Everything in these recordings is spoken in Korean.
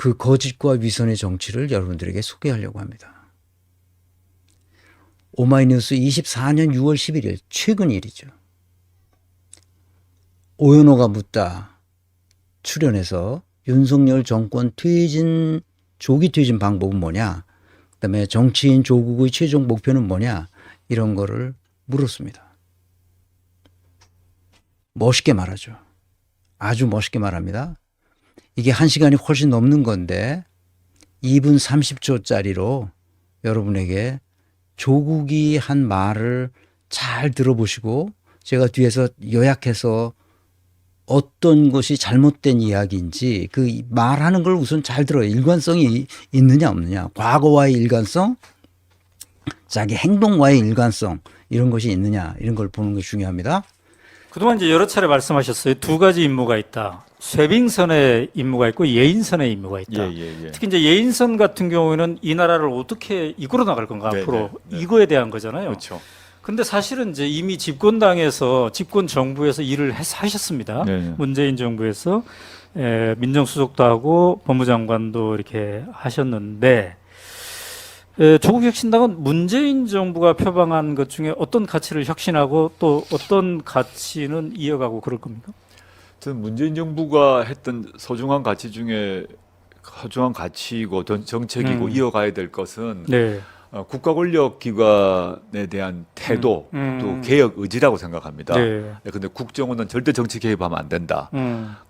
그 거짓과 위선의 정치를 여러분들에게 소개하려고 합니다. 오마이뉴스 24년 6월 11일 최근 일이죠. 오연호가 묻다 출연해서 윤석열 정권 퇴진, 조기 퇴진 방법은 뭐냐, 그다음에 정치인 조국의 최종 목표는 뭐냐, 이런 거를 물었습니다. 멋있게 말하죠. 아주 멋있게 말합니다. 이게 1시간이 훨씬 넘는 건데 2분 30초짜리로 여러분에게 조국이 한 말을 잘 들어보시고 제가 뒤에서 요약해서 어떤 것이 잘못된 이야기인지 그 말하는 걸 우선 잘 들어요. 일관성이 있느냐 없느냐, 과거와의 일관성, 자기 행동과의 일관성, 이런 것이 있느냐, 이런 걸 보는 게 중요합니다. 그동안 이제 여러 차례 말씀하셨어요. 두 가지 임무가 있다. 쇄빙선의 임무가 있고 예인선의 임무가 있다. 특히 이제 예인선 같은 경우에는 이 나라를 어떻게 이끌어 나갈 건가, 앞으로 이거에 대한 거잖아요. 그렇죠. 근데 사실은 이제 이미 집권당에서, 집권 정부에서 일을 하셨습니다. 네네. 문재인 정부에서 민정수석도 하고 법무장관도 이렇게 하셨는데, 조국혁신당은 문재인 정부가 표방한 것 중에 어떤 가치를 혁신하고 또 어떤 가치는 이어가고 그럴 겁니까? 저는 문재인 정부가 했던 소중한 가치 중에 소중한 가치이고 정책이고 이어가야 될 것은 네. 국가 권력 기관에 대한 태도, 또 개혁 의지라고 생각합니다. 네. 근데 국정원은 절대 정치 개입하면 안 된다.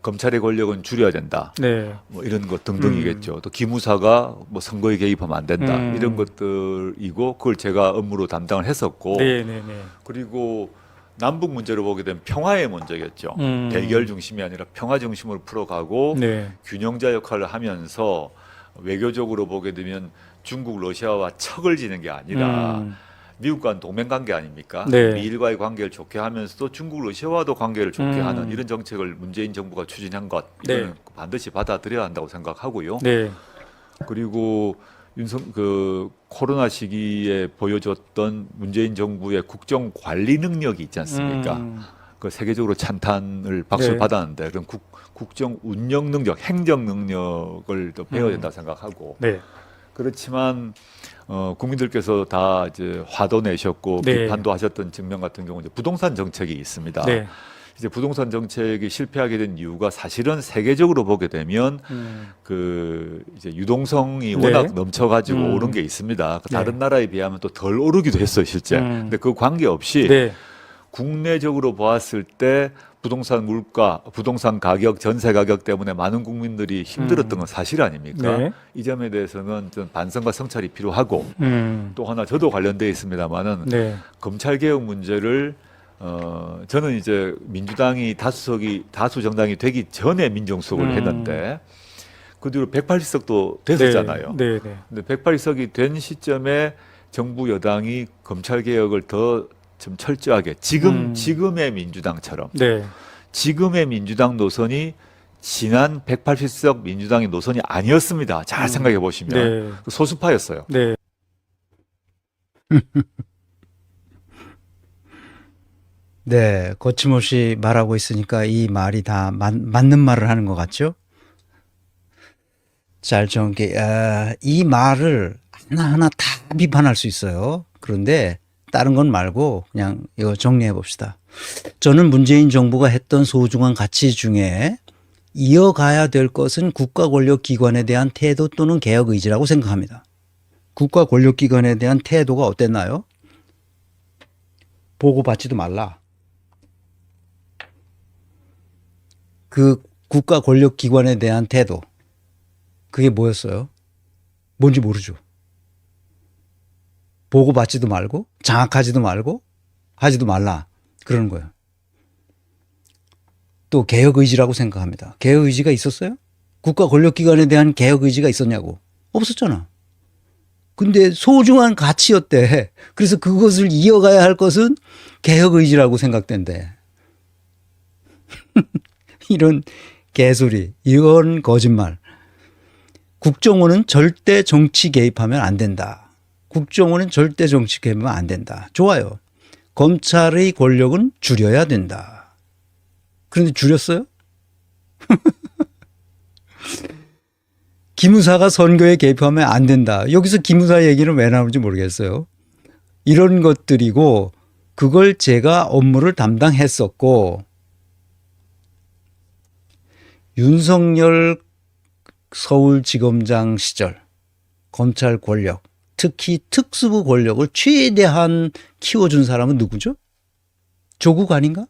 검찰의 권력은 줄여야 된다. 네. 뭐 이런 것 등등이겠죠. 또 기무사가 뭐 선거에 개입하면 안 된다. 이런 것들이고, 그걸 제가 업무로 담당을 했었고, 네, 네, 네. 그리고 남북 문제로 보게 되면 평화의 문제겠죠. 대결 중심이 아니라 평화 중심으로 풀어가고 네. 균형자 역할을 하면서 외교적으로 보게 되면 중국, 러시아와 척을 지는 게 아니라 미국과는 동맹 관계 아닙니까? 네. 미일과의 관계를 좋게 하면서도 중국, 러시아와도 관계를 좋게 하는 이런 정책을 문재인 정부가 추진한 것, 이거는 네. 반드시 받아들여야 한다고 생각하고요. 네. 그리고 코로나 시기에 보여줬던 문재인 정부의 국정 관리 능력이 있지 않습니까? 그 세계적으로 찬탄을 박수를 네. 받았는데, 그럼 국정 운영 능력, 행정 능력을 또 배워야 된다 생각하고, 네. 그렇지만 국민들께서 다 이제 화도 내셨고 네. 비판도 하셨던 측면 같은 경우 이제 부동산 정책이 있습니다. 네. 이제 부동산 정책이 실패하게 된 이유가 사실은 세계적으로 보게 되면 그 이제 유동성이 네. 워낙 넘쳐가지고 오른 게 있습니다. 네. 다른 나라에 비하면 또 덜 오르기도 했어요, 실제. 근데 그 관계 없이 네. 국내적으로 보았을 때 부동산 물가, 부동산 가격, 전세 가격 때문에 많은 국민들이 힘들었던 건 사실 아닙니까? 네. 이 점에 대해서는 좀 반성과 성찰이 필요하고, 또 하나 저도 관련돼 있습니다만은 네. 검찰 개혁 문제를 저는 이제 민주당이 다수 정당이 되기 전에 민정수석을 했는데 그 뒤로 180석도 됐었잖아요. 네. 네. 근데 180석이 된 시점에 정부 여당이 검찰 개혁을 더 좀 철저하게 지금의 민주당처럼 네. 지금의 민주당 노선이 지난 180석 민주당의 노선이 아니었습니다. 잘 생각해 보시면 네. 소수파였어요. 네. 네, 거침없이 말하고 있으니까 이 말이 다 맞는 말을 하는 것 같죠? 잘 정게 이 말을 하나하나 다 비판할 수 있어요. 그런데 다른 건 말고 그냥 이거 정리해 봅시다. 저는 문재인 정부가 했던 소중한 가치 중에 이어가야 될 것은 국가 권력 기관에 대한 태도 또는 개혁 의지라고 생각합니다. 국가 권력 기관에 대한 태도가 어땠나요? 보고받지도 말라. 그 국가 권력 기관에 대한 태도, 그게 뭐였어요? 뭔지 모르죠. 보고받지도 말고 장악하지도 말고 하지도 말라 그러는 거예요. 또 개혁 의지라고 생각합니다. 개혁 의지가 있었어요? 국가 권력 기관에 대한 개혁 의지가 있었냐고? 없었잖아. 근데 소중한 가치였대. 그래서 그것을 이어가야 할 것은 개혁 의지라고 생각된대. 이런 개소리, 이런 거짓말. 국정원은 절대 정치 개입하면 안 된다. 국정원은 절대 정치 개입하면 안 된다. 좋아요. 검찰의 권력은 줄여야 된다. 그런데 줄였어요? 기무사가 선거에 개입하면 안 된다. 여기서 기무사 얘기는 왜 나오는지 모르겠어요. 이런 것들이고 그걸 제가 업무를 담당했었고 윤석열 서울지검장 시절 검찰 권력, 특히 특수부 권력을 최대한 키워준 사람은 누구죠? 조국 아닌가?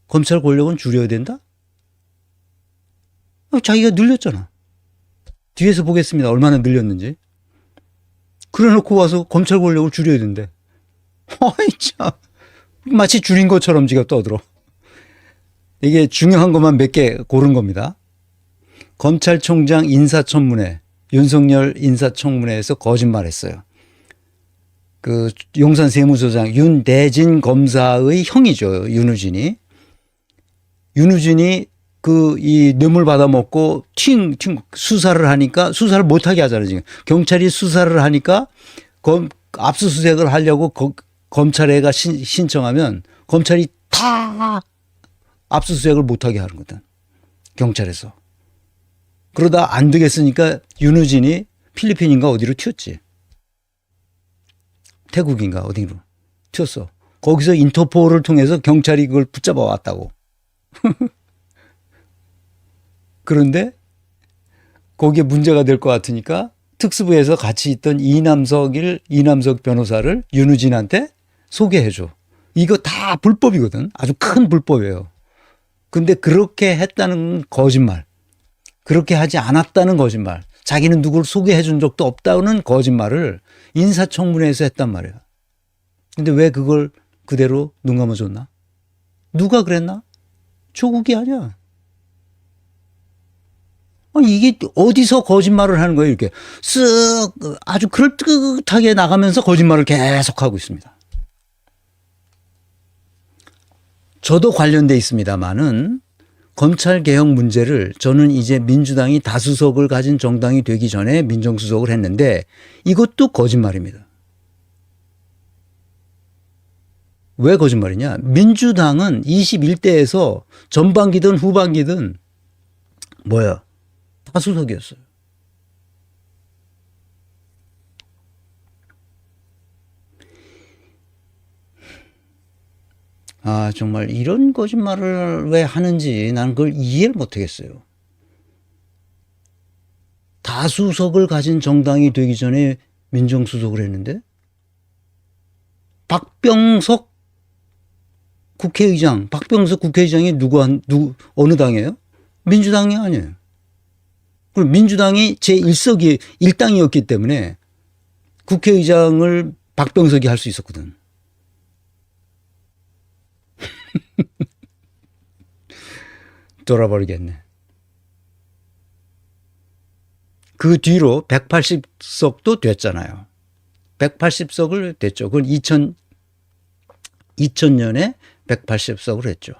검찰 권력은 줄여야 된다? 자기가 늘렸잖아. 뒤에서 보겠습니다. 얼마나 늘렸는지. 그래놓고 와서 검찰 권력을 줄여야 된대. 어이 참. 마치 줄인 것처럼 지가 떠들어. 이게 중요한 것만 몇 개 고른 겁니다. 검찰총장 인사청문회, 윤석열 인사청문회에서 거짓말했어요. 그 용산 세무서장 윤대진 검사의 형이죠. 윤우진이 그 이 뇌물 받아먹고 수사를 하니까 수사를 못하게 하잖아요. 지금 경찰이 수사를 하니까 압수수색을 하려고 검찰에가 신청하면 검찰이 다 압수수색을 못하게 하는 거다. 경찰에서. 그러다 안 되겠으니까 윤우진이 필리핀인가 어디로 튀었지. 태국인가 어디로 튀었어. 거기서 인터폴을 통해서 경찰이 그걸 붙잡아 왔다고. 그런데 거기에 문제가 될 것 같으니까 특수부에서 같이 있던 이남석 변호사를 윤우진한테 소개해줘. 이거 다 불법이거든. 아주 큰 불법이에요. 근데 그렇게 했다는 거짓말. 그렇게 하지 않았다는 거짓말. 자기는 누구를 소개해 준 적도 없다는 거짓말을 인사청문회에서 했단 말이야. 근데 왜 그걸 그대로 눈 감아줬나? 누가 그랬나? 조국이 아니야. 이게 어디서 거짓말을 하는 거예요? 이렇게 쓱 아주 그럴듯하게 나가면서 거짓말을 계속하고 있습니다. 저도 관련돼 있습니다만은 검찰개혁 문제를 저는 이제 민주당이 다수석을 가진 정당이 되기 전에 민정수석을 했는데 이것도 거짓말입니다. 왜 거짓말이냐? 민주당은 21대에서 전반기든 후반기든 다수석이었어요. 정말 이런 거짓말을 왜 하는지 나는 그걸 이해를 못하겠어요. 다수석을 가진 정당이 되기 전에 민정수석을 했는데 박병석 국회의장이 어느 당이에요? 민주당이 아니에요. 그럼 민주당이 제1석이 1당이었기 때문에 국회의장을 박병석이 할 수 있었거든. 돌아버리겠네. 그 뒤로 180석도 됐잖아요. 180석을 됐죠. 그건 2000년에 180석을 했죠.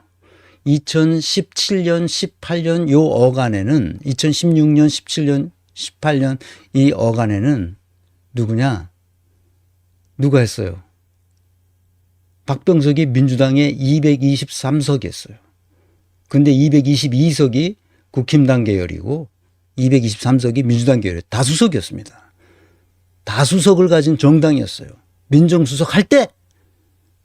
2017년, 18년 요 어간에는 2016년, 17년, 18년 이 어간에는 누가 했어요? 박병석이 민주당의 223석이 했어요. 근데 222석이 국힘당 계열이고 223석이 민주당 계열, 다수석이었습니다. 다수석을 가진 정당이었어요. 민정수석 할 때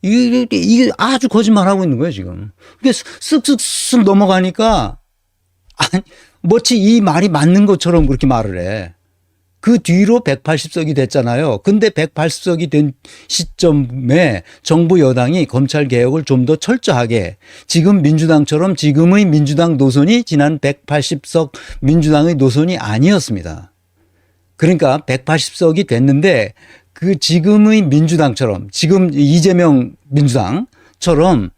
이게 아주 거짓말하고 있는 거예요, 지금. 이게 쓱쓱쓱 넘어가니까 마치 이 말이 맞는 것처럼 그렇게 말을 해. 그 뒤로 180석이 됐잖아요. 근데 180석이 된 시점에 정부 여당이 검찰 개혁을 좀 더 철저하게 지금 민주당처럼 지금의 민주당 노선이 지난 180석 민주당의 노선이 아니었습니다. 그러니까 180석이 됐는데 그 지금의 민주당처럼 지금 이재명 민주당처럼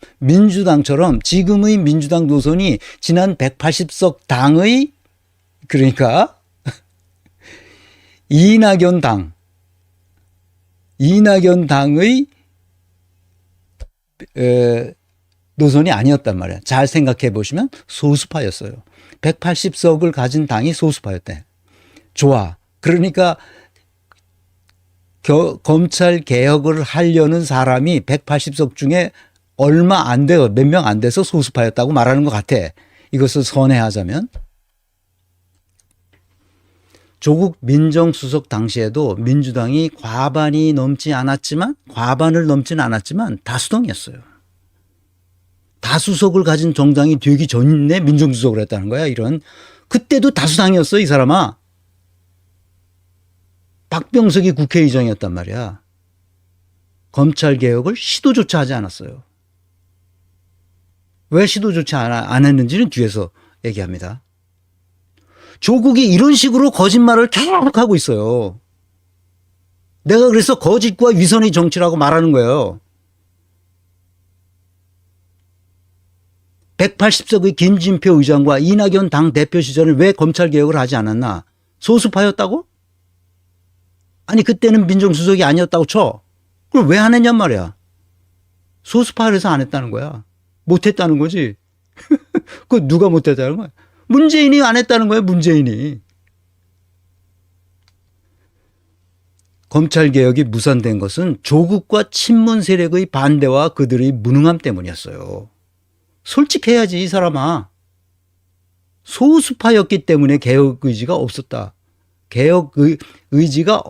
지금의 민주당 노선이 지난 180석 당의 그러니까 이낙연 당의 노선이 아니었단 말이야. 잘 생각해 보시면 소수파였어요. 180석을 가진 당이 소수파였대. 좋아. 그러니까 검찰 개혁을 하려는 사람이 180석 중에 얼마 안 돼요. 몇 명 안 돼서 소수파였다고 말하는 것 같아. 이것을 선회하자면. 조국 민정수석 당시에도 민주당이 과반을 넘지는 않았지만 다수당이었어요. 다수석을 가진 정당이 되기 전에 민정수석을 했다는 거야. 그때도 다수당이었어, 이 사람아. 박병석이 국회의장이었단 말이야. 검찰개혁을 시도조차 하지 않았어요. 왜 시도조차 안 했는지는 뒤에서 얘기합니다. 조국이 이런 식으로 거짓말을 계속 하고 있어요. 내가 그래서 거짓과 위선의 정치라고 말하는 거예요. 180석의 김진표 의장과 이낙연 당대표 시절에 왜 검찰개혁을 하지 않았나? 소수파였다고? 아니 그때는 민정수석이 아니었다고 쳐. 그걸 왜 안 했냔 말이야. 소수파라서 안 했다는 거야. 못했다는 거지. 그 누가 못했다는 거야. 문재인이 안 했다는 거야. 문재인이. 검찰개혁이 무산된 것은 조국과 친문 세력의 반대와 그들의 무능함 때문이었어요. 솔직해야지 이 사람아. 소수파였기 때문에 개혁 의지가 없었다. 개혁 의지가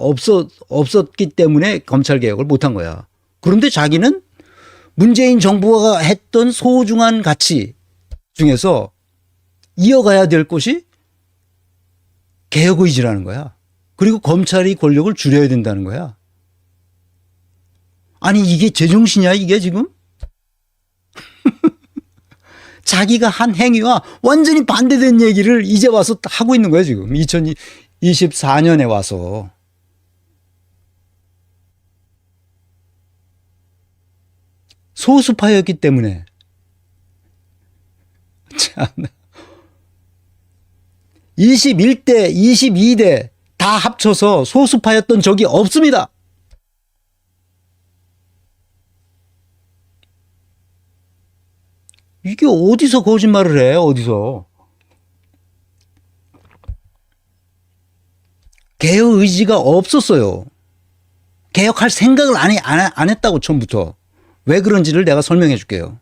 없었기 때문에 검찰개혁을 못한 거야. 그런데 자기는 문재인 정부가 했던 소중한 가치 중에서 이어가야 될 것이 개혁 의지라는 거야. 그리고 검찰이 권력을 줄여야 된다는 거야. 아니 이게 제정신이야 이게 지금? 자기가 한 행위와 완전히 반대된 얘기를 이제 와서 하고 있는 거야 지금. 2024년에 와서. 소수파였기 때문에. 참. 21대, 22대 다 합쳐서 소수파였던 적이 없습니다. 이게 어디서 거짓말을 해, 어디서. 개혁 의지가 없었어요. 개혁할 생각을 안 했다고, 처음부터. 왜 그런지를 내가 설명해 줄게요.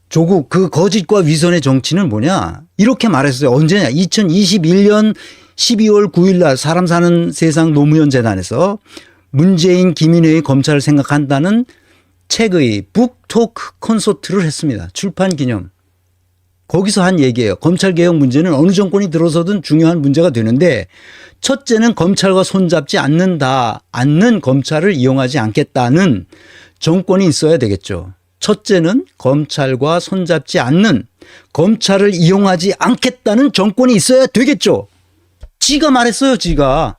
조국 그 거짓과 위선의 정치는 뭐냐? 이렇게 말했어요. 언제냐? 2021년 12월 9일 날 사람 사는 세상 노무현 재단에서 문재인 김인혜의 검찰을 생각한다는 책의 북토크 콘서트를 했습니다. 출판 기념. 거기서 한 얘기예요. 검찰개혁 문제는 어느 정권이 들어서든 중요한 문제가 되는데 첫째는 검찰과 손잡지 않는 검찰을 이용하지 않겠다는 정권이 있어야 되겠죠. 첫째는 검찰과 손잡지 않는 검찰을 이용하지 않겠다는 정권이 있어야 되겠죠. 지가 말했어요, 지가.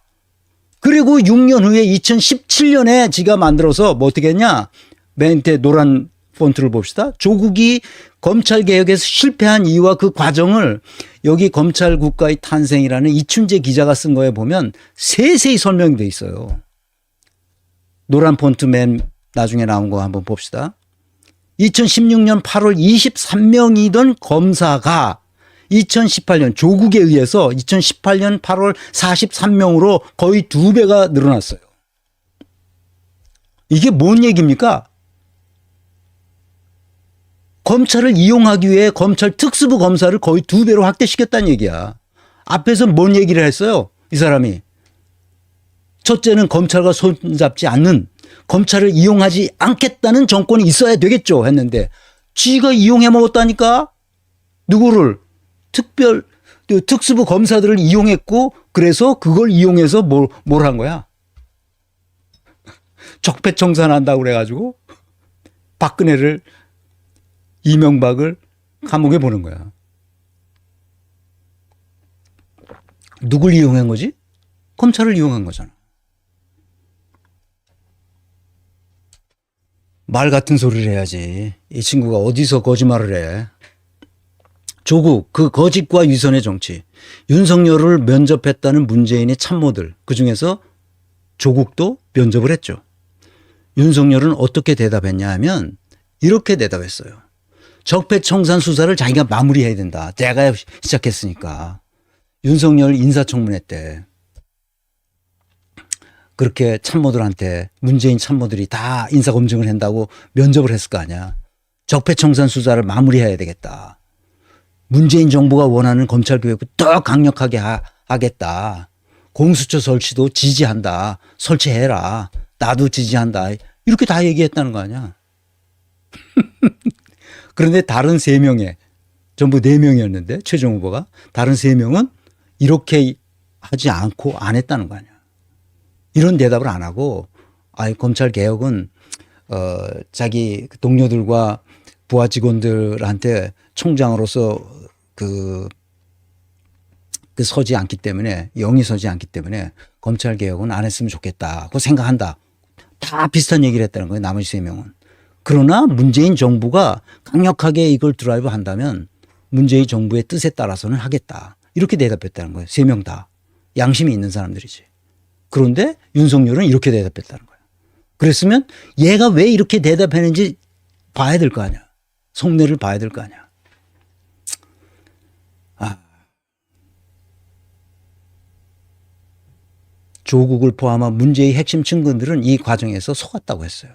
그리고 6년 후에 2017년에 지가 만들어서 뭐 어떻게 했냐? 맨 밑에 노란 폰트를 봅시다. 조국이 검찰개혁에서 실패한 이유와 그 과정을 여기 검찰국가의 탄생이라는 이춘재 기자가 쓴 거에 보면 세세히 설명돼 있어요. 노란 폰트 맨 나중에 나온 거 한번 봅시다. 2016년 8월 23명이던 검사가 2018년 조국에 의해서 2018년 8월 43명으로 거의 2배가 늘어났어요. 이게 뭔 얘기입니까? 검찰을 이용하기 위해 검찰 특수부 검사를 거의 2배로 확대시켰다는 얘기야. 앞에서 뭔 얘기를 했어요? 이 사람이. 첫째는 검찰과 손잡지 않는 검찰을 이용하지 않겠다는 정권이 있어야 되겠죠 했는데 지가 이용해 먹었다니까. 누구를? 특수부 검사들을 이용했고 그래서 그걸 이용해서 뭘 한 거야? 적폐청산한다고 그래가지고 박근혜를 이명박을 감옥에 보는 거야. 누굴 이용한 거지? 검찰을 이용한 거잖아. 말 같은 소리를 해야지. 이 친구가 어디서 거짓말을 해. 조국 그 거짓과 위선의 정치. 윤석열을 면접했다는 문재인의 참모들. 그중에서 조국도 면접을 했죠. 윤석열은 어떻게 대답했냐 하면 이렇게 대답했어요. 적폐청산 수사를 자기가 마무리해야 된다. 내가 시작했으니까. 윤석열 인사청문회 때 그렇게 참모들한테 문재인 참모들이 다 인사검증을 한다고 면접을 했을 거 아니야. 적폐청산 수사를 마무리해야 되겠다. 문재인 정부가 원하는 검찰개혁을 더 강력하게 하겠다. 공수처 설치도 지지한다. 설치해라. 나도 지지한다. 이렇게 다 얘기했다는 거 아니야. 그런데 다른 3명에 전부 4명이었는데 최종 후보가 다른 3명은 이렇게 하지 않고 안 했다는 거 아니야. 이런 대답을 안 하고 검찰 개혁은 자기 동료들과 부하 직원들한테 총장으로서 그 서지 않기 때문에 영이 서지 않기 때문에 검찰 개혁은 안 했으면 좋겠다고 생각한다. 다 비슷한 얘기를 했다는 거예요. 나머지 3명은. 그러나 문재인 정부가 강력하게 이걸 드라이브 한다면 문재인 정부의 뜻에 따라서는 하겠다. 이렇게 대답했다는 거예요. 3명 다. 양심이 있는 사람들이지. 그런데 윤석열은 이렇게 대답했다는 거예요. 그랬으면 얘가 왜 이렇게 대답했는지 봐야 될 거 아니야. 속내를 봐야 될 거 아니야. 조국을 포함한 문재인 핵심 측근들은 이 과정에서 속았다고 했어요.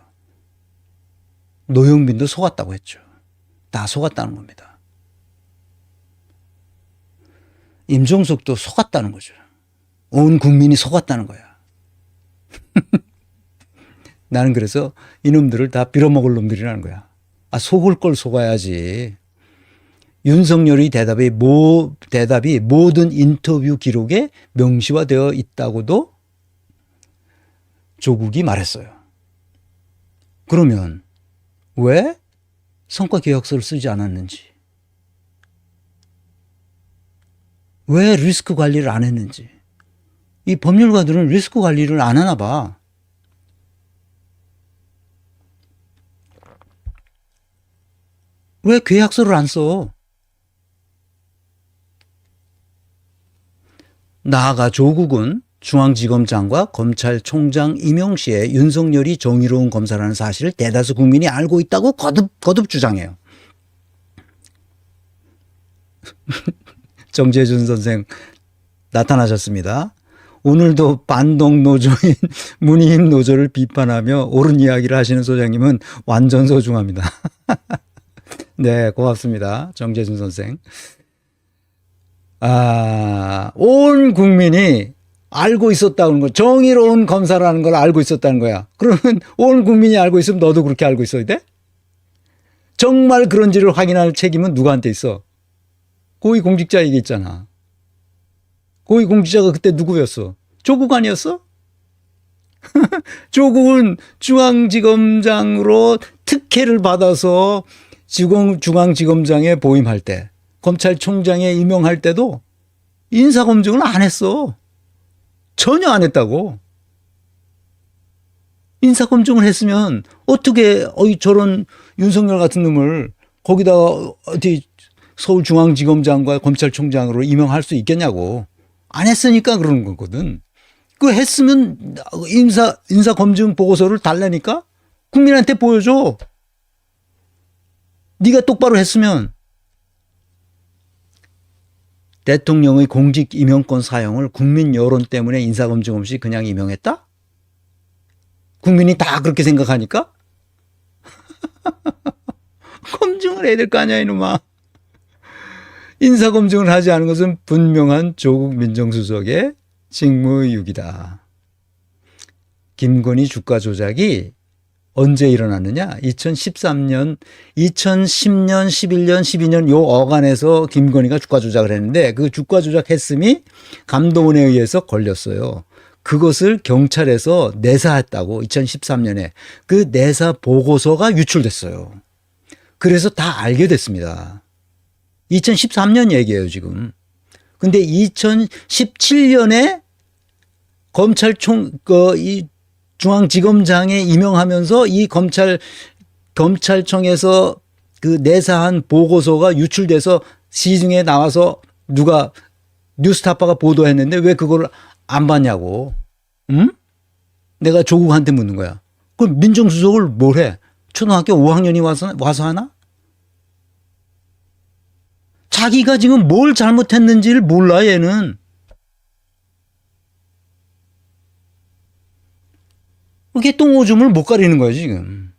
노영민도 속았다고 했죠. 다 속았다는 겁니다. 임종석도 속았다는 거죠. 온 국민이 속았다는 거야. 나는 그래서 이놈들을 다 빌어먹을 놈들이라는 거야. 속을 걸 속아야지. 윤석열의 대답이 모든 인터뷰 기록에 명시화되어 있다고도 조국이 말했어요. 그러면 왜 성과계약서를 쓰지 않았는지, 왜 리스크 관리를 안 했는지. 이 법률가들은 리스크 관리를 안 하나 봐. 왜 계약서를 안 써? 나아가 조국은 중앙지검장과 검찰총장 임용 시에 윤석열이 정의로운 검사라는 사실을 대다수 국민이 알고 있다고 거듭 주장해요. 정재준 선생 나타나셨습니다. 오늘도 반동 노조인 문희임 노조를 비판하며 옳은 이야기를 하시는 소장님은 완전 소중합니다. 네, 고맙습니다. 정재준 선생. 온 국민이 알고 있었다는 거, 정의로운 검사라는 걸 알고 있었다는 거야. 그러면 온 국민이 알고 있으면 너도 그렇게 알고 있어야 돼? 정말 그런지를 확인할 책임은 누구한테 있어? 고위공직자에게 있잖아. 고위공직자가 그때 누구였어? 조국 아니었어? 조국은 중앙지검장으로 특혜를 받아서 중앙지검장에 보임할 때, 검찰총장에 임명할 때도 인사검증을 안 했어. 전혀 안 했다고. 인사검증을 했으면 어떻게 저런 윤석열 같은 놈을 거기다가 어디 서울중앙지검장과 검찰총장으로 임명할 수 있겠냐고. 안 했으니까 그러는 거거든. 그 했으면 인사검증 보고서를 달라니까 국민한테 보여줘. 네가 똑바로 했으면. 대통령의 공직 임명권 사용을 국민 여론 때문에 인사검증 없이 그냥 임명했다? 국민이 다 그렇게 생각하니까? 검증을 해야 될 거 아니야 이놈아. 인사검증을 하지 않은 것은 분명한 조국 민정수석의 직무유기다. 김건희 주가 조작이 언제 일어났느냐? 2013년, 2010년, 11년, 12년 요 어간에서 김건희가 주가 조작을 했는데 그 주가 조작했음이 감독원에 의해서 걸렸어요. 그것을 경찰에서 내사했다고 2013년에 그 내사 보고서가 유출됐어요. 그래서 다 알게 됐습니다. 2013년 얘기예요, 지금. 근데 2017년에 이 중앙지검장에 임명하면서 이 검찰청에서 그 내사한 보고서가 유출돼서 시중에 나와서 누가 뉴스타파가 보도했는데 왜 그걸 안 봤냐고. 응? 내가 조국한테 묻는 거야. 그럼 민정수석을 뭘 해? 초등학교 5학년이 와서 하나? 자기가 지금 뭘 잘못했는지를 몰라 얘는. 이게 똥오줌을 못 가리는 거야 지금.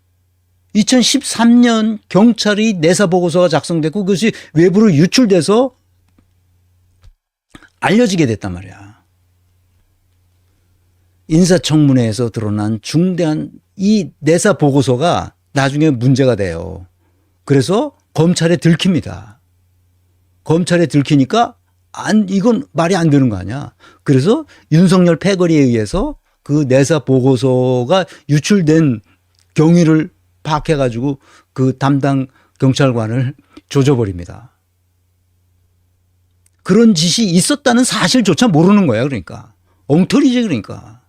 2013년 경찰이 내사 보고서가 작성됐고 그것이 외부로 유출돼서 알려지게 됐단 말이야. 인사청문회에서 드러난 중대한 이 내사 보고서가 나중에 문제가 돼요. 그래서 검찰에 들킵니다. 검찰에 들키니까 이건 말이 안 되는 거 아니야. 그래서 윤석열 패거리에 의해서 그 내사 보고서가 유출된 경위를 파악해가지고 그 담당 경찰관을 조져버립니다. 그런 짓이 있었다는 사실조차 모르는 거야. 그러니까 엉터리지. 그러니까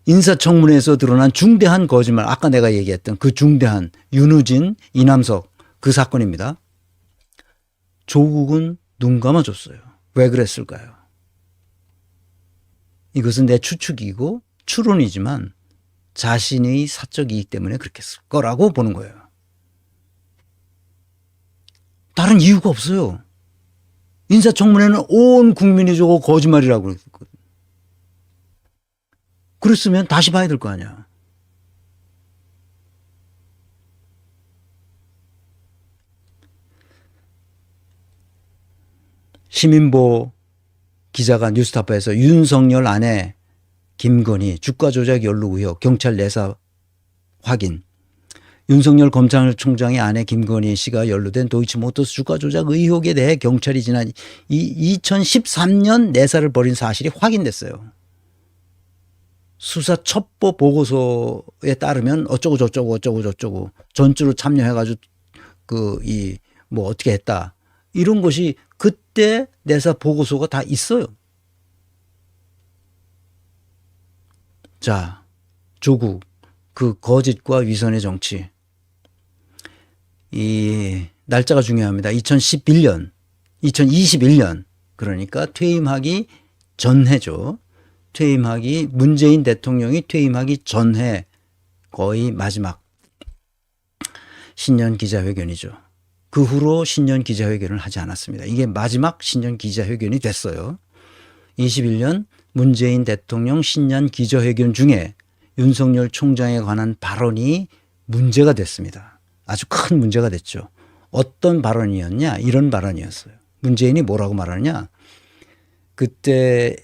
인사청문회에서 드러난 중대한 거짓말, 아까 내가 얘기했던 그 중대한 윤우진, 이남석 그 사건입니다. 조국은 눈 감아줬어요. 왜 그랬을까요? 이것은 내 추측이고 추론이지만 자신의 사적 이익 때문에 그렇게 했을 거라고 보는 거예요. 다른 이유가 없어요. 인사청문회는 온 국민이 저거 거짓말이라고 그랬거든. 그랬으면 다시 봐야 될 거 아니야. 시민보 기자가 뉴스타파에서 윤석열 아내 김건희 주가 조작 연루 의혹 경찰 내사 확인. 윤석열 검찰총장의 아내 김건희 씨가 연루된 도이치모터스 주가 조작 의혹에 대해 경찰이 지난 2013년 내사를 벌인 사실이 확인됐어요. 수사 첩보 보고서에 따르면 어쩌고 저쩌고 전주로 참여해가지고 뭐 어떻게 했다 이런 것이 그때 내사 보고서가 다 있어요. 자, 조국 그 거짓과 위선의 정치. 이 날짜가 중요합니다. 2021년 그러니까 퇴임하기 전해죠. 문재인 대통령이 퇴임하기 전해 거의 마지막 신년 기자회견이죠. 그 후로 신년 기자회견을 하지 않았습니다. 이게 마지막 신년 기자회견이 됐어요. 21년 문재인 대통령 신년 기자회견 중에 윤석열 총장에 관한 발언이 문제가 됐습니다. 아주 큰 문제가 됐죠. 어떤 발언이었냐? 이런 발언이었어요. 문재인이 뭐라고 말하냐? 그때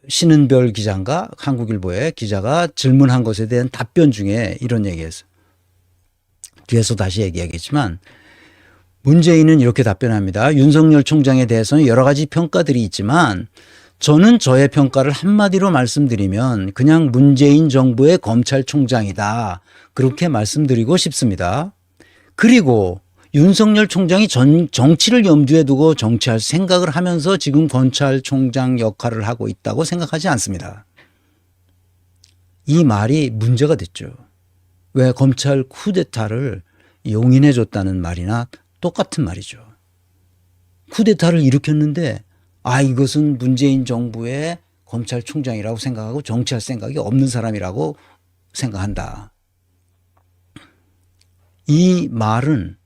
신은별 기자인가 한국일보의 기자가 질문한 것에 대한 답변 중에 이런 얘기했어요. 뒤에서 다시 얘기하겠지만 문재인은 이렇게 답변합니다. 윤석열 총장에 대해서는 여러 가지 평가들이 있지만 저는 저의 평가를 한마디로 말씀드리면 그냥 문재인 정부의 검찰총장이다. 그렇게 말씀드리고 싶습니다. 그리고 윤석열 총장이 정치를 염두에 두고 정치할 생각을 하면서 지금 검찰총장 역할을 하고 있다고 생각하지 않습니다. 이 말이 문제가 됐죠. 왜 검찰 쿠데타를 용인해 줬다는 말이나 똑같은 말이죠. 쿠데타를 일으켰는데 이것은 문재인 정부의 검찰총장이라고 생각하고 정치할 생각이 없는 사람이라고 생각한다. 이 말은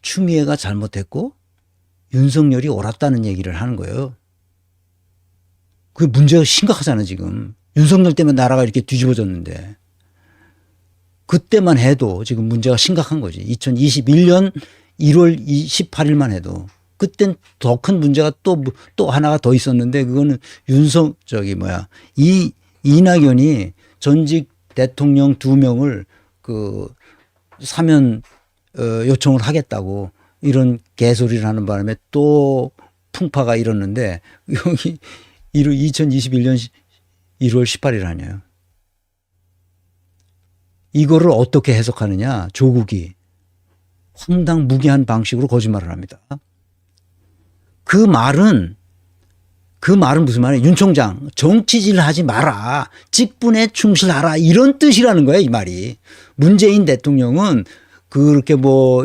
추미애가 잘못했고 윤석열이 옳았다는 얘기를 하는 거예요. 그게 문제가 심각하잖아 지금. 윤석열 때문에 나라가 이렇게 뒤집어졌는데 그때만 해도 지금 문제가 심각한 거지. 2021년 1월 18일만 해도 그땐 더 큰 문제가 또 하나가 더 있었는데 그거는 이낙연이 전직 대통령 2명을 그 사면 요청을 하겠다고 이런 개소리를 하는 바람에 또 풍파가 일었는데 여기 2021년 1월 18일 아니에요. 이거를 어떻게 해석하느냐. 조국이 황당무계한 방식으로 거짓말을 합니다. 그 말은 무슨 말이에요? 윤 총장 정치질 하지 마라. 직분에 충실하라. 이런 뜻이라는 거예요. 이 말이. 문재인 대통령은 그렇게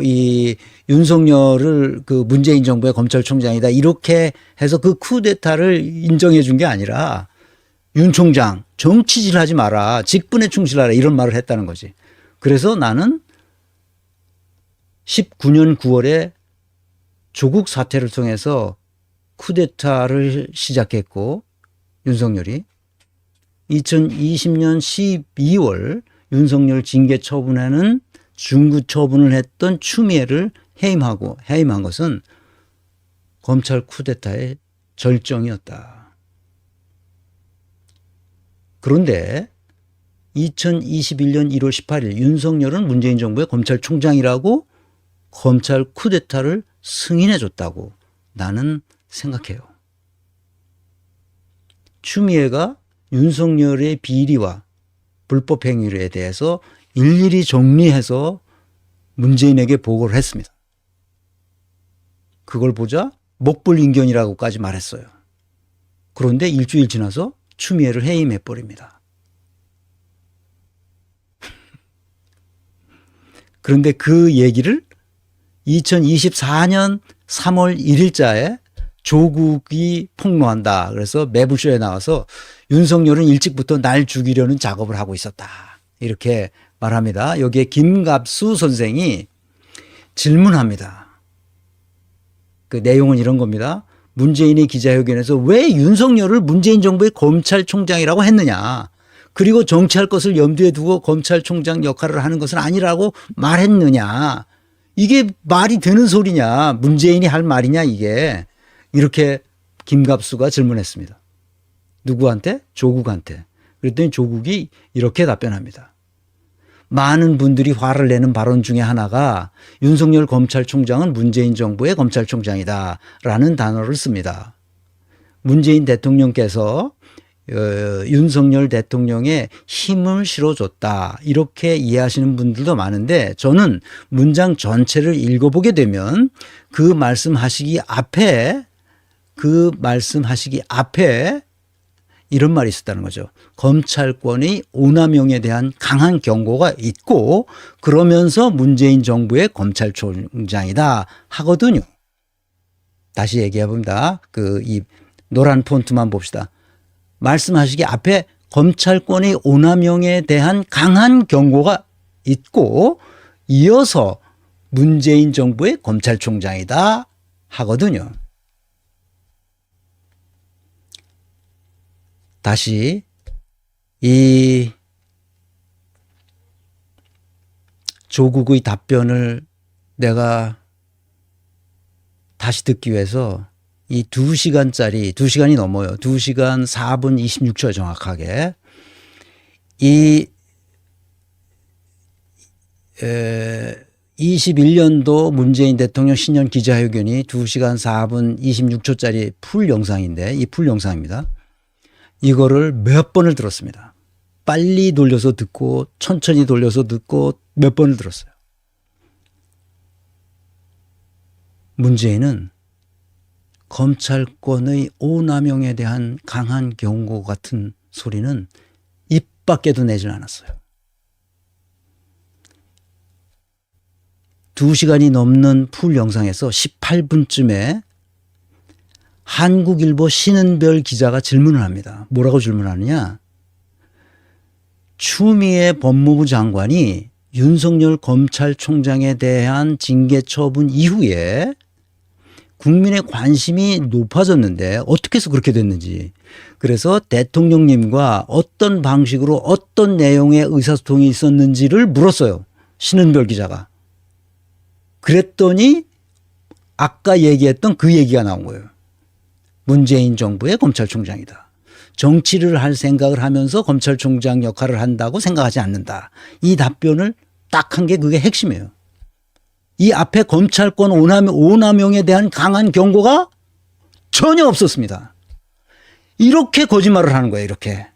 이 윤석열을 그 문재인 정부의 검찰총장이다. 이렇게 해서 그 쿠데타를 인정해 준 게 아니라 윤 총장 정치질 하지 마라. 직분에 충실하라. 이런 말을 했다는 거지. 그래서 나는 19년 9월에 조국 사태를 통해서 쿠데타를 시작했고 윤석열이 2020년 12월 윤석열 징계 처분에는 중구 처분을 했던 추미애를 해임한 것은 검찰 쿠데타의 절정이었다. 그런데 2021년 1월 18일 윤석열은 문재인 정부의 검찰총장이라고 검찰 쿠데타를 승인해 줬다고 나는 생각해요. 추미애가 윤석열의 비리와 불법 행위에 대해서 일일이 정리해서 문재인에게 보고를 했습니다. 그걸 보자 목불인견이라고까지 말했어요. 그런데 일주일 지나서 추미애를 해임해 버립니다. 그런데 그 얘기를 2024년 3월 1일자에 조국이 폭로한다. 그래서 매불쇼에 나와서 윤석열은 일찍부터 날 죽이려는 작업을 하고 있었다. 이렇게 말합니다. 여기에 김갑수 선생이 질문합니다. 그 내용은 이런 겁니다. 문재인이 기자회견에서 왜 윤석열을 문재인 정부의 검찰총장이라고 했느냐. 그리고 정치할 것을 염두에 두고 검찰총장 역할을 하는 것은 아니라고 말했느냐. 이게 말이 되는 소리냐. 문재인이 할 말이냐 이게. 이렇게 김갑수가 질문했습니다. 누구한테? 조국한테. 그랬더니 조국이 이렇게 답변합니다. 많은 분들이 화를 내는 발언 중에 하나가 윤석열 검찰총장은 문재인 정부의 검찰총장이다 라는 단어를 씁니다. 문재인 대통령께서 윤석열 대통령에 힘을 실어줬다 이렇게 이해하시는 분들도 많은데 저는 문장 전체를 읽어보게 되면 그 말씀하시기 앞에 이런 말이 있었다는 거죠. 검찰권의 오남용에 대한 강한 경고가 있고 그러면서 문재인 정부의 검찰총장이다 하거든요. 다시 얘기해 봅니다. 이 노란 폰트만 봅시다. 말씀하시기 앞에 검찰권의 오남용에 대한 강한 경고가 있고 이어서 문재인 정부의 검찰총장이다 하거든요. 다시 이 조국의 답변을 내가 다시 듣기 위해서 이 2시간이 넘어요. 2시간 4분 26초 정확하게. 이 21년도 문재인 대통령 신년 기자회견이 2시간 4분 26초짜리 풀 영상인데 이 풀 영상입니다. 이거를 몇 번을 들었습니다. 빨리 돌려서 듣고 천천히 돌려서 듣고 몇 번을 들었어요. 문재인은 검찰권의 오남용에 대한 강한 경고 같은 소리는 입 밖에도 내질 않았어요. 2시간이 넘는 풀 영상에서 18분쯤에 한국일보 신은별 기자가 질문을 합니다. 뭐라고 질문하느냐? 추미애 법무부 장관이 윤석열 검찰총장에 대한 징계 처분 이후에 국민의 관심이 높아졌는데 어떻게 해서 그렇게 됐는지. 그래서 대통령님과 어떤 방식으로 어떤 내용의 의사소통이 있었는지를 물었어요. 신은별 기자가. 그랬더니 아까 얘기했던 그 얘기가 나온 거예요. 문재인 정부의 검찰총장이다. 정치를 할 생각을 하면서 검찰총장 역할을 한다고 생각하지 않는다. 이 답변을 딱 한 게 그게 핵심이에요. 이 앞에 검찰권 오남용에 대한 강한 경고가 전혀 없었습니다. 이렇게 거짓말을 하는 거예요. 이렇게.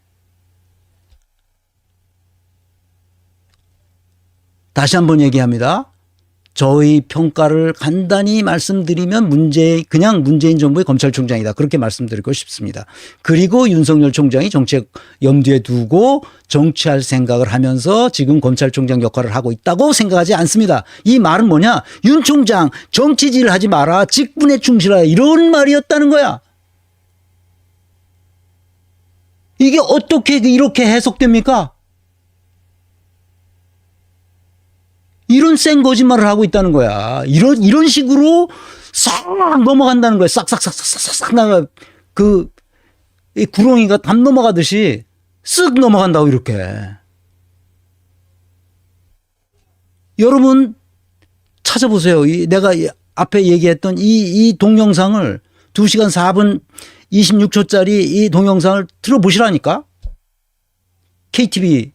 다시 한번 얘기합니다. 저희 평가를 간단히 말씀드리면 그냥 문재인 정부의 검찰총장이다. 그렇게 말씀드리고 싶습니다. 그리고 윤석열 총장이 정책 염두에 두고 정치할 생각을 하면서 지금 검찰총장 역할을 하고 있다고 생각하지 않습니다. 이 말은 뭐냐? 윤 총장 정치질 하지 마라. 직분에 충실하라. 이런 말이었다는 거야. 이게 어떻게 이렇게 해석됩니까? 이런 센 거짓말을 하고 있다는 거야. 이런 식으로 싹 넘어간다는 거야. 싹싹싹싹싹 나가 이 구렁이가 담 넘어가듯이 쓱 넘어간다고 이렇게. 여러분 찾아보세요. 내가 앞에 얘기했던 이 동영상을 2시간 4분 26초짜리 이 동영상을 들어보시라니까. KTV.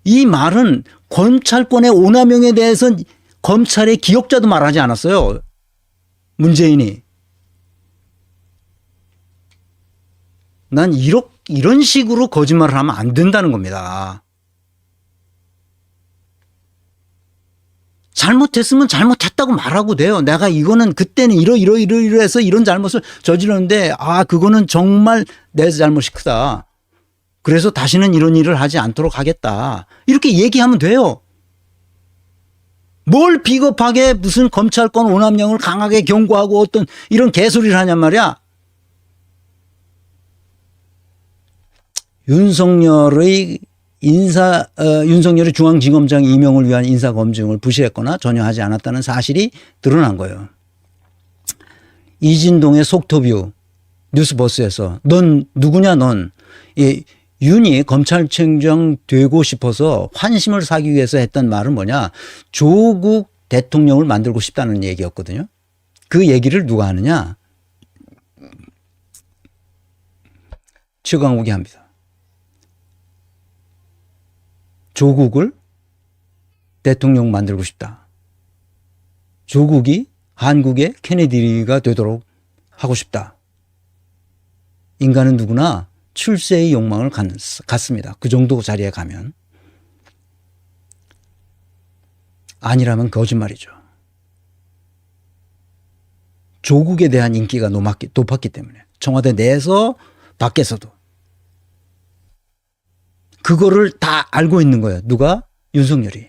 이 말은 검찰권의 오남용에 대해서는 검찰의 기억자도 말하지 않았어요. 문재인이. 난 이런 식으로 거짓말을 하면 안 된다는 겁니다. 잘못했으면 잘못했다고 말하고 돼요. 내가 이거는 그때는 이러해서 이런 잘못을 저질렀는데 그거는 정말 내 잘못이 크다. 그래서 다시는 이런 일을 하지 않도록 하겠다. 이렇게 얘기하면 돼요. 뭘 비겁하게 무슨 검찰권 오남용을 강하게 경고하고 어떤 이런 개소리를 하냔 말이야. 윤석열의 윤석열이 중앙지검장 임명을 위한 인사검증을 부실했거나 전혀 하지 않았다는 사실이 드러난 거예요. 이진동의 속터뷰 뉴스버스에서 넌 누구냐 넌. 윤이 검찰총장 되고 싶어서 환심을 사기 위해서 했던 말은 뭐냐. 조국 대통령을 만들고 싶다는 얘기였거든요. 그 얘기를 누가 하느냐. 최강욱이 합니다. 조국을 대통령 만들고 싶다. 조국이 한국의 케네디가 되도록 하고 싶다. 인간은 누구나 출세의 욕망을 갖습니다. 그 정도 자리에 가면. 아니라면 거짓말이죠. 조국에 대한 인기가 높았기 때문에. 청와대 내에서 밖에서도. 그거를 다 알고 있는 거예요. 누가? 윤석열이.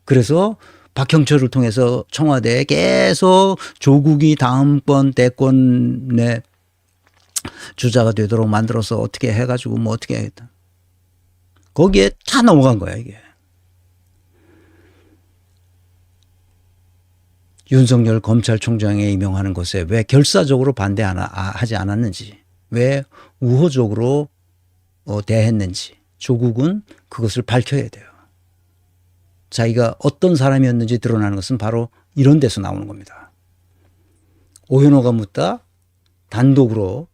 그래서 박형철을 통해서 청와대에 계속 조국이 다음번 대권의 주자가 되도록 만들어서 어떻게 해가지고 뭐 어떻게 하겠다. 거기에 다 넘어간 거야 이게. 윤석열 검찰총장에 임명하는 것에 왜 결사적으로 반대하지 않았는지, 왜 우호적으로 대했는지 조국은 그것을 밝혀야 돼요. 자기가 어떤 사람이었는지 드러나는 것은 바로 이런 데서 나오는 겁니다. 오현호가 묻다 단독으로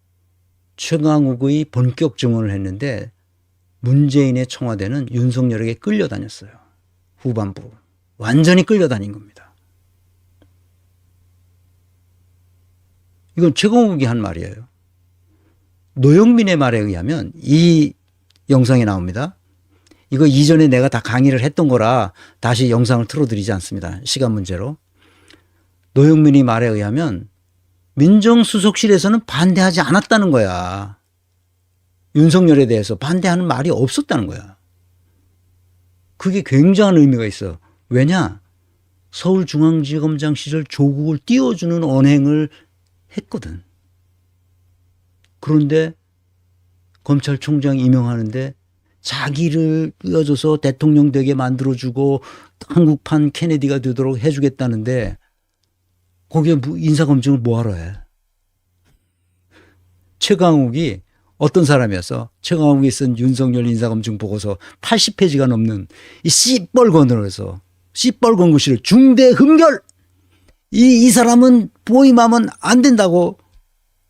최강욱의 본격 증언을 했는데 문재인의 청와대는 윤석열에게 끌려다녔어요. 후반부. 완전히 끌려다닌 겁니다. 이건 최강욱이 한 말이에요. 노영민의 말에 의하면 이 영상이 나옵니다. 이거 이전에 내가 다 강의를 했던 거라 다시 영상을 틀어드리지 않습니다. 시간 문제로. 노영민이 말에 의하면 민정수석실에서는 반대하지 않았다는 거야. 윤석열에 대해서 반대하는 말이 없었다는 거야. 그게 굉장한 의미가 있어. 왜냐? 서울중앙지검장 시절 조국을 띄워주는 언행을 했거든. 그런데 검찰총장 임명하는데 자기를 띄워줘서 대통령 되게 만들어주고 한국판 케네디가 되도록 해주겠다는데 거기에 인사검증을 뭐하러 해? 최강욱이 어떤 사람이었어? 최강욱이 쓴 윤석열 인사검증 보고서 80페이지가 넘는 이 씨뻘건으로 해서 씨뻘건 글씨를 중대 흠결! 이 사람은 보임하면 안 된다고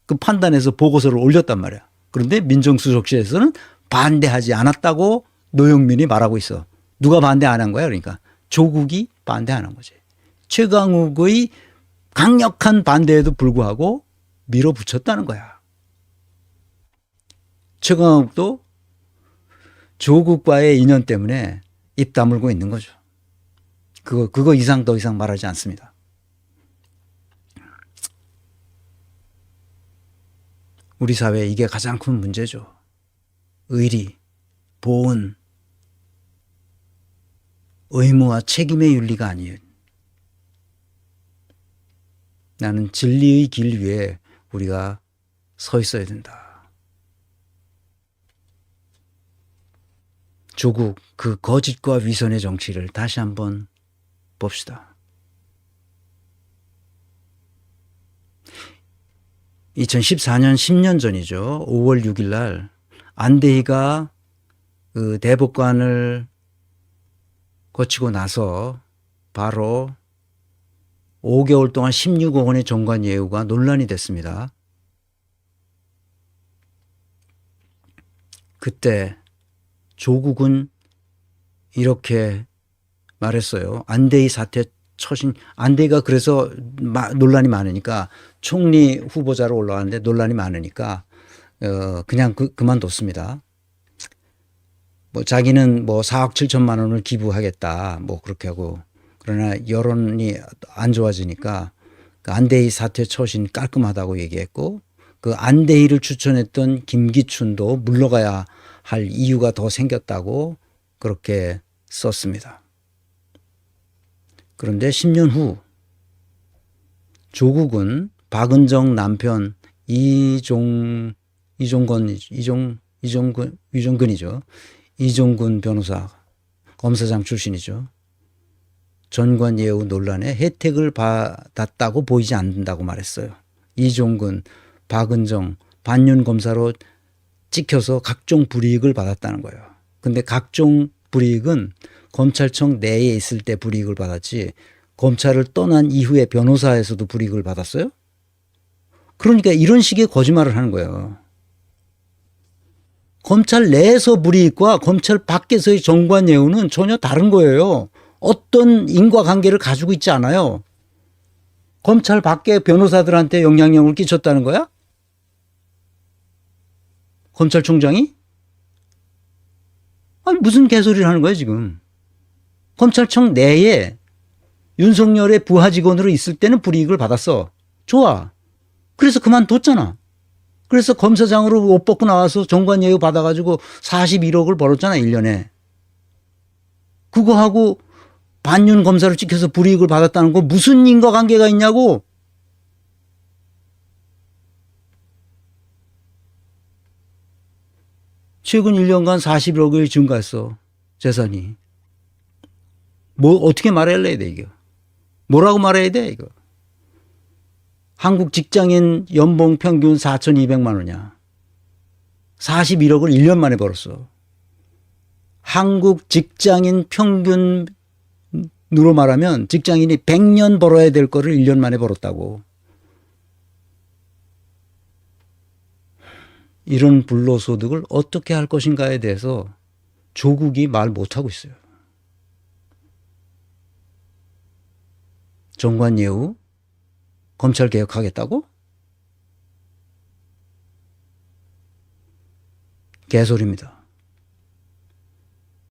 그 판단해서 보고서를 올렸단 말이야. 그런데 민정수석실에서는 반대하지 않았다고 노영민이 말하고 있어. 누가 반대 안 한 거야? 그러니까 조국이 반대 안 한 거지. 최강욱의 강력한 반대에도 불구하고 밀어붙였다는 거야. 최강욱도 조국과의 인연 때문에 입 다물고 있는 거죠. 그거 이상 더 이상 말하지 않습니다. 우리 사회에 이게 가장 큰 문제죠. 의리, 보은, 의무와 책임의 윤리가 아니에요. 나는 진리의 길 위에 우리가 서 있어야 된다. 조국 그 거짓과 위선의 정치를 다시 한번 봅시다. 2014년 10년 전이죠. 5월 6일 날 안대희가 그 대법관을 거치고 나서 바로 5개월 동안 16억 원의 정관 예우가 논란이 됐습니다. 그때 조국은 이렇게 말했어요. 안대희 사태 처신, 안대희가 그래서 논란이 많으니까 총리 후보자로 올라왔는데 논란이 많으니까 그냥 그만뒀습니다. 뭐 자기는 뭐 4억 7천만 원을 기부하겠다 뭐 그렇게 하고, 그러나 여론이 안 좋아지니까 그 안대희 사퇴 처신 깔끔하다고 얘기했고, 그 안대희를 추천했던 김기춘도 물러가야 할 이유가 더 생겼다고 그렇게 썼습니다. 그런데 10년 후 조국은 박은정 남편 이종근 변호사, 검사장 출신이죠. 전관 예우 논란에 혜택을 받았다고 보이지 않는다고 말했어요. 이종근, 박은정 반윤 검사로 찍혀서 각종 불이익을 받았다는 거예요. 근데 각종 불이익은 검찰청 내에 있을 때 불이익을 받았지 검찰을 떠난 이후에 변호사에서도 불이익을 받았어요? 그러니까 이런 식의 거짓말을 하는 거예요. 검찰 내에서 불이익과 검찰 밖에서의 정관 예우는 전혀 다른 거예요. 어떤 인과관계를 가지고 있지 않아요. 검찰 밖에 변호사들한테 영향력을 끼쳤다는 거야? 검찰총장이? 아니 무슨 개소리를 하는 거야 지금. 검찰청 내에 윤석열의 부하 직원으로 있을 때는 불이익을 받았어. 좋아. 그래서 그만뒀잖아. 그래서 검사장으로 옷 벗고 나와서 정관 예우 받아가지고 41억을 벌었잖아 1년에. 그거하고 반윤 검사로 찍혀서 불이익을 받았다는 거 무슨 인과관계가 있냐고. 최근 1년간 41억이 증가했어 재산이. 뭐 어떻게 말해야 돼 이거. 뭐라고 말해야 돼 이거. 한국 직장인 연봉 평균 4,200만 원이야. 41억을 1년 만에 벌었어. 한국 직장인 평균으로 말하면 직장인이 100년 벌어야 될 거를 1년 만에 벌었다고. 이런 불로소득을 어떻게 할 것인가에 대해서 조국이 말 못하고 있어요. 정관 예우 검찰 개혁하겠다고? 개소리입니다.